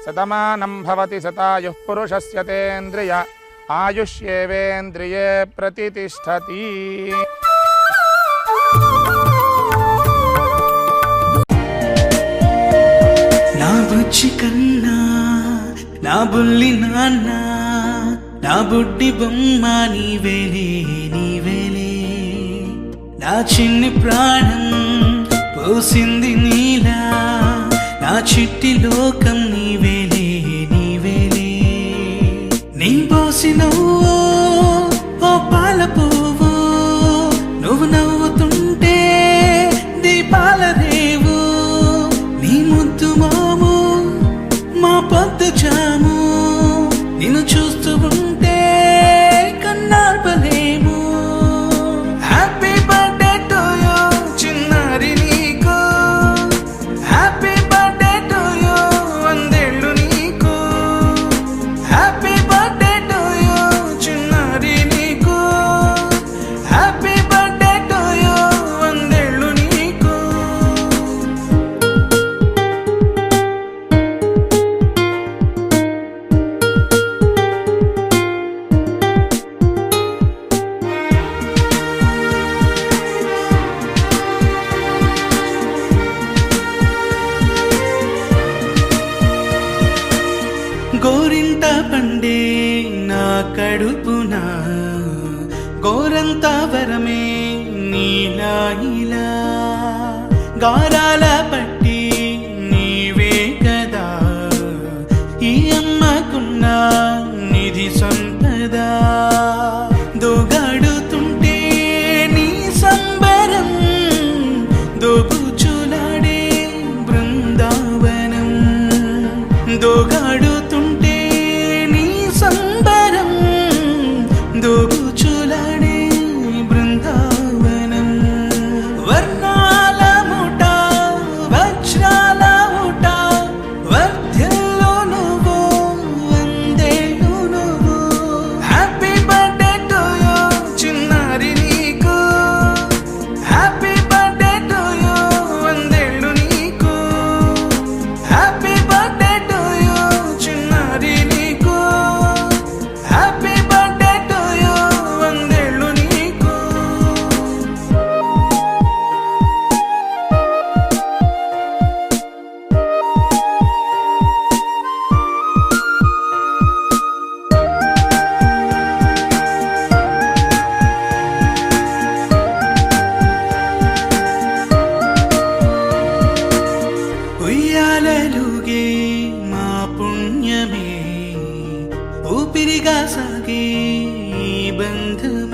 శతమానం భవతి శతాయుః పురుషస్య తేంద్రియ ఆయుష్యేవేంద్రియే ప్రతిష్టతి. నా బుజ్జి కన్నా నా బుల్లి నాన్న నా బుడ్డి బొమ్మ నీవేలే నీవేలే. నా చిన్ని ప్రాణం పోసింది నీలా నా చిట్టి లోకం నీవేలే నీవేలే. నీ పోసినవో ఓ పాల పువ్వు నువ్వు నవ్వుతుంటే దీపాల రేవు. నీ ముద్దు మాము మా పొద్దు జాము నిన్ను చూస్తూ ఉంటే కన్నార్పలేము. హ్యాపీ బర్త్డే టు యూ చిన్నారి నీకు. హ్యాపీ బర్త్డే టు యూ వందేళ్ళు నీకు. హ్యాపీ బర్త్డే టు యూ చిన్నారి నీకు. హ్యాపీ బర్త్డే టు యూ వందేళ్ళు నీకు. గోరింట పండే నా కడుపున గోరంత వరమే నీలా ఇలా. గారాల పట్టి నీవే కదా ఈ అమ్మకున్న నిధి సంపద. దోగాడుతుంటే నీ సంబరం దోబుచులాడే బృందావనం. దోగాడుతుంటే నీ సంబరం దోబుచులాడే బృందావనం. వర్ణాల ముఠ వజ్రాల ఊట వర్ధిల్లు నువ్వు వందేళ్ళు నువ్వు. హ్యాపీ బర్త్డే టు యూ చిన్నారి నీకు. హ్యాపీ బర్త్డే టు యూ వందేళ్ళు నీకు. హ్యాపీ బర్త్డే టు యూ చిన్నారి నీకు. హ్యాపీ బర్త్డే టు యూ వందేళ్ళు నీకు. ఉయ్యాలలుగే మా పుణ్యమే ఊపిరిగా సాగే ఈ బంధం.